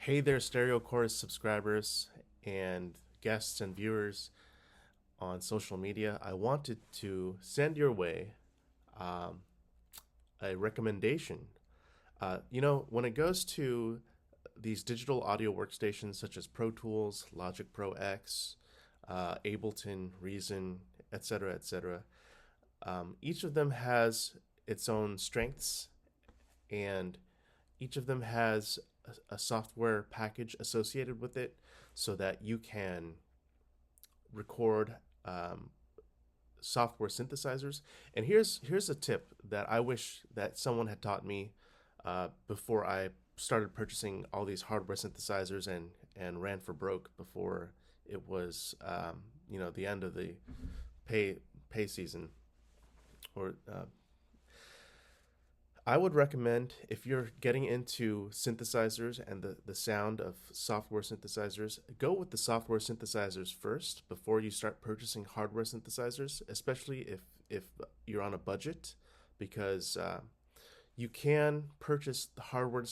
Hey there, Stereo Chorus subscribers and guests and viewers on social media. I wanted to send your way um, a recommendation. When it goes to these digital audio workstations such as Pro Tools, Logic Pro X, Ableton, Reason, etc., etc., each of them has its own strengths and each of them has a software package associated with it so that you can record software synthesizers. And here's a tip that I wish that someone had taught me before I started purchasing all these hardware synthesizers and ran for broke before it was the end of the pay pay season or I would recommend if you're getting into synthesizers and the sound of software synthesizers, go with the software synthesizers first before you start purchasing hardware synthesizers, especially if you're on a budget, because you can purchase the hardware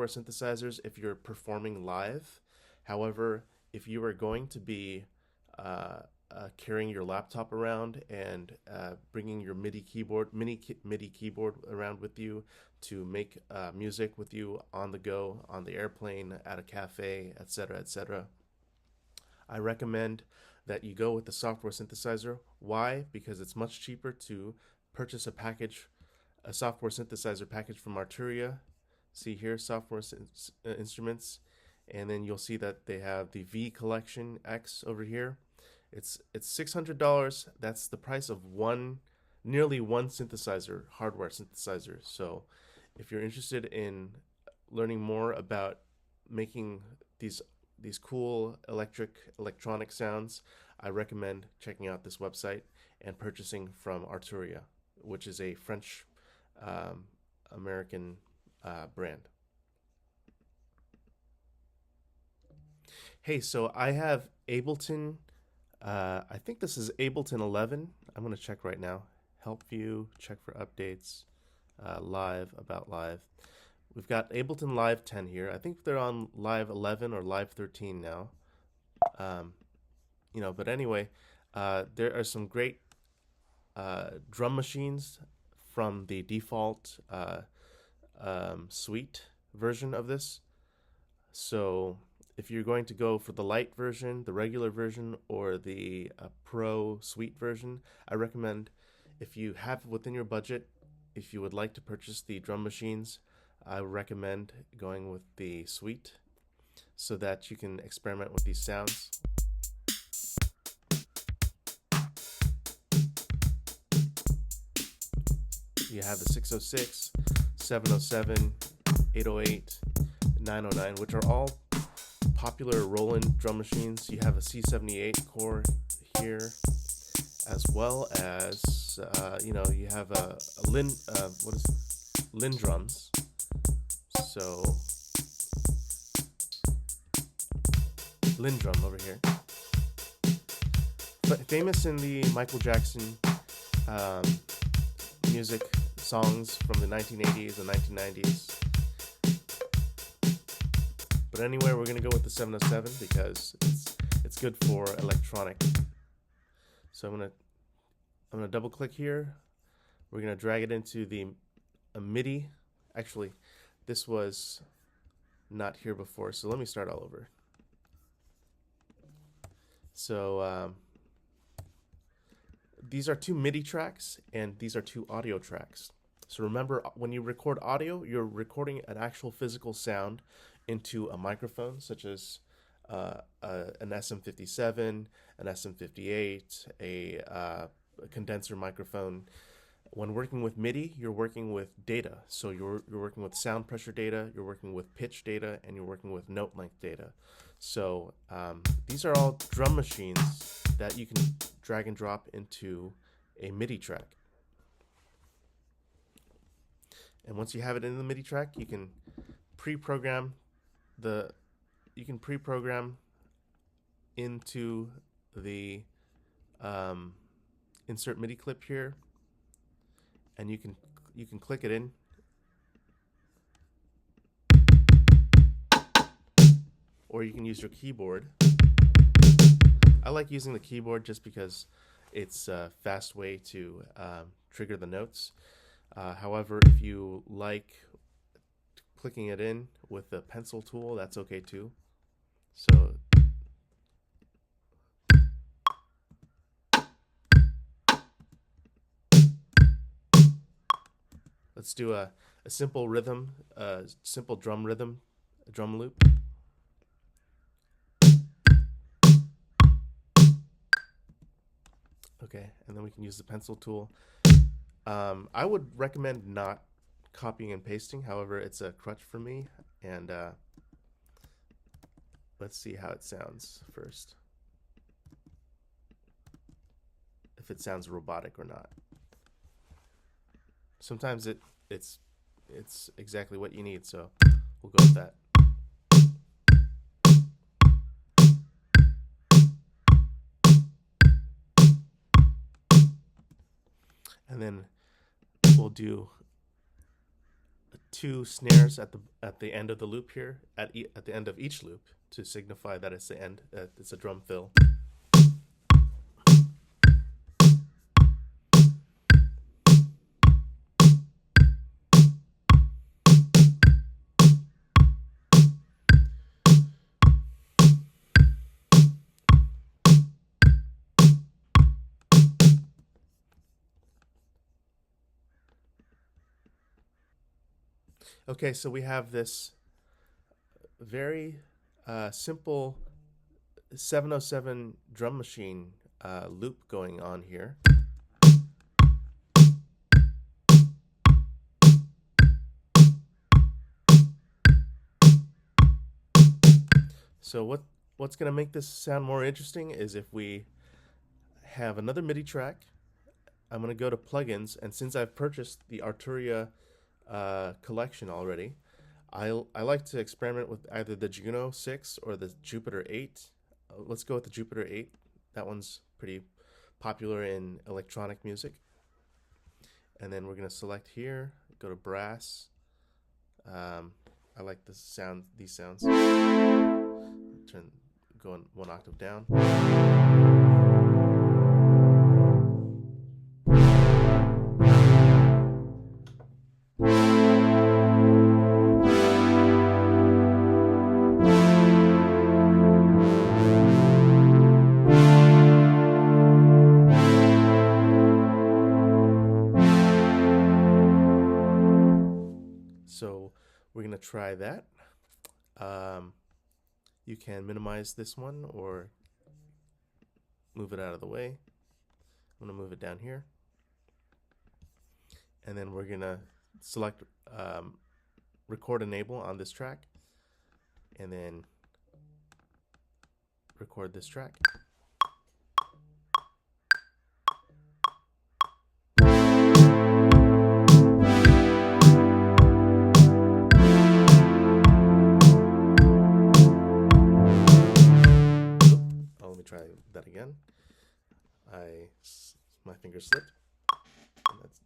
synthesizers if you're performing live. However, if you are going to be carrying your laptop around and bringing your MIDI keyboard around with you to make music with you on the go, on the airplane, at a cafe, etc., etc. I recommend that you go with the software synthesizer. Why? Because it's much cheaper to purchase a software synthesizer package from Arturia. See here, instruments, and then you'll see that they have the V Collection X over here. It's $600. That's the price of nearly one synthesizer, hardware synthesizer. So, if you're interested in learning more about making these cool electronic sounds, I recommend checking out this website and purchasing from Arturia, which is a French American brand. Hey, so I have Ableton. I think this is Ableton 11. I'm going to check right now. Help view, check for updates, about live. We've got Ableton Live 10 here. I think they're on Live 11 or Live 13 now. But anyway, there are some great drum machines from the default suite version of this. So if you're going to go for the light version, the regular version, or the pro suite version, I recommend, if you have within your budget, if you would like to purchase the drum machines, I recommend going with the suite so that you can experiment with these sounds. You have the 606, 707, 808, 909, which are all popular Roland drum machines. You have a C78 core here, as well as you have a Lin drums. So Lin drum over here, but famous in the Michael Jackson music songs from the 1980s and 1990s. But anyway, we're going to go with the 707 because it's good for electronic. So I'm going to double click here. We're going to drag it into a MIDI. Actually, this was not here before, so let me start all over. So these are two MIDI tracks and these are two audio tracks. So remember, when you record audio, you're recording an actual physical sound into a microphone, such as an SM57, an SM58, a condenser microphone. When working with MIDI, you're working with data. So you're working with sound pressure data, you're working with pitch data, and you're working with note length data. So these are all drum machines that you can drag and drop into a MIDI track. And once you have it in the MIDI track, you can pre-program into the insert MIDI clip here, and you can click it in. or you can use your keyboard. I like using the keyboard just because it's a fast way to trigger the notes. However, if you like clicking it in with the pencil tool, that's okay too. So let's do a simple rhythm, simple drum rhythm, a drum loop. Okay, and then we can use the pencil tool. I would recommend not copying and pasting. However, it's a crutch for me, and let's see how it sounds first. If it sounds robotic or not. Sometimes it's exactly what you need, so we'll go with that. And then we'll do 2 snares at the end of the loop here, at the end of each loop, to signify that it's the end. It's a drum fill. Okay, so we have this very simple 707 drum machine loop going on here. So what's going to make this sound more interesting is if we have another MIDI track. I'm going to go to plugins, and since I've purchased the Arturia collection already, I like to experiment with either the Juno 6 or the Jupiter 8. Let's go with the Jupiter 8. That one's pretty popular in electronic music. And then we're going to select here, go to brass. I like these sounds. Go 1 octave down. So we're going to try that. You can minimize this one or move it out of the way. I'm going to move it down here. And then we're going to select record enable on this track, and then record this track. Try that again. My finger slipped. And that's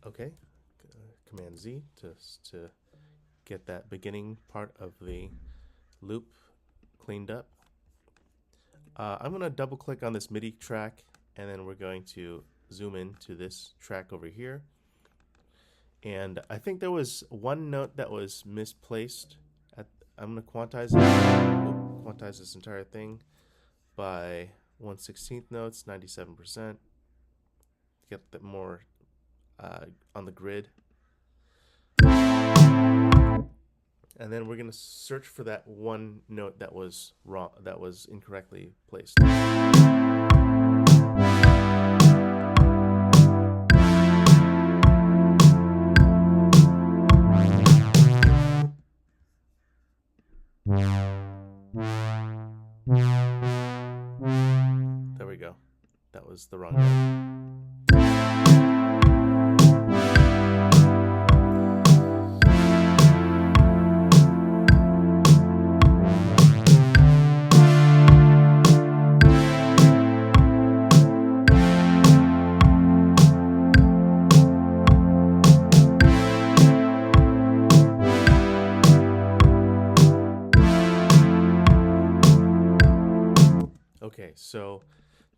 okay. Command Z to get that beginning part of the loop cleaned up. I'm going to double click on this MIDI track, and then we're going to zoom in to this track over here. And I think there was one note that was misplaced. I'm going to quantize this entire thing by 1/16 notes, 97%. Get that more on the grid. And then we're going to search for that one note that was wrong, that was incorrectly placed. There we go. That was the wrong note. So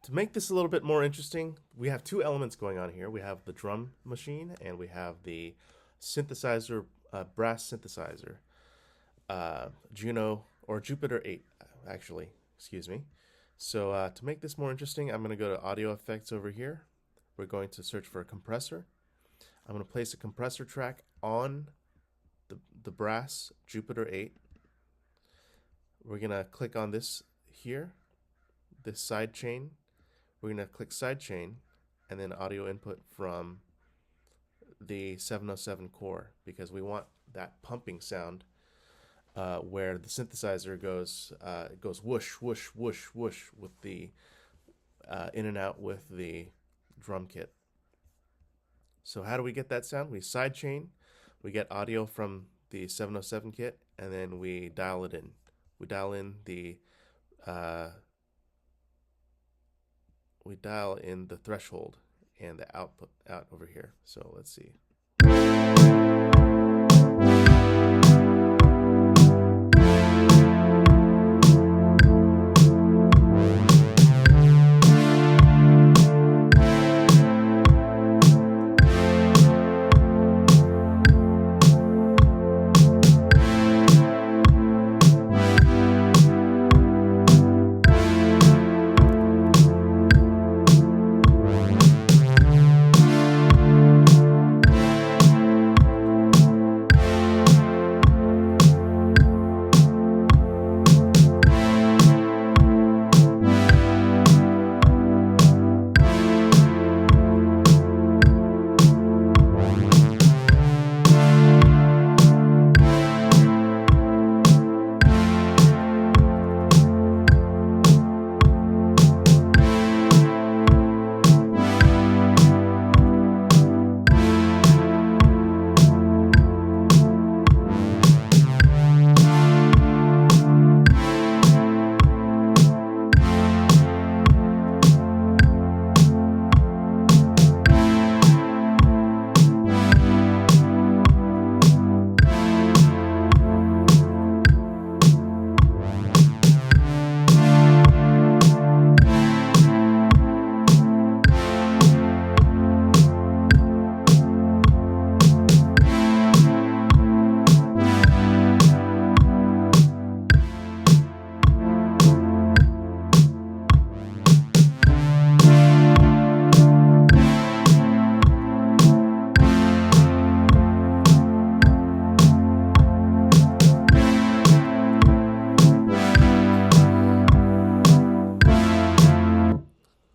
to make this a little bit more interesting, we have two elements going on here. We have the drum machine and we have the synthesizer, brass synthesizer, Juno or Jupiter 8, actually. Excuse me. So to make this more interesting, I'm going to go to audio effects over here. We're going to search for a compressor. I'm going to place a compressor track on the brass Jupiter 8. We're going to click on this here, this side chain. We're going to click side chain and then audio input from the 707 core, because we want that pumping sound where the synthesizer goes whoosh, whoosh, whoosh, whoosh with the in and out with the drum kit. So how do we get that sound? We sidechain, we get audio from the 707 kit, and then we dial it in. We dial in the threshold and the output out over here. So let's see.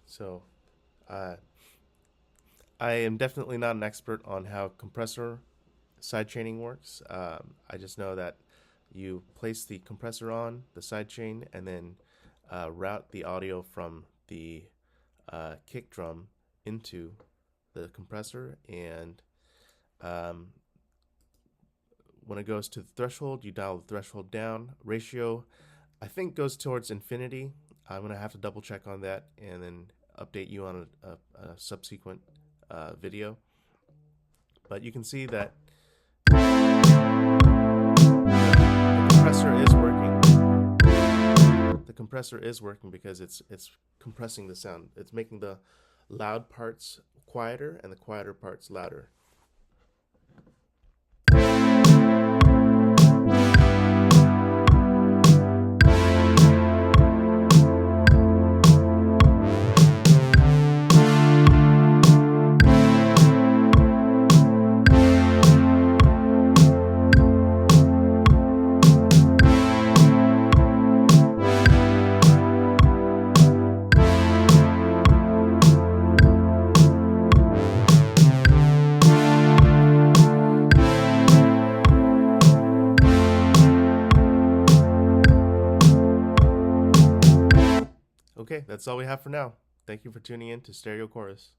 So I am definitely not an expert on how compressor sidechaining works. I just know that you place the compressor on the sidechain and then route the audio from the kick drum into the compressor, and when it goes to the threshold, you dial the threshold down. Ratio, I think, goes towards infinity. I'm going to have to double check on that and then update you on a subsequent video. But you can see that the compressor is working. The compressor is working because it's compressing the sound. It's making the loud parts quieter and the quieter parts louder. Okay, that's all we have for now. Thank you for tuning in to Stereo Chorus.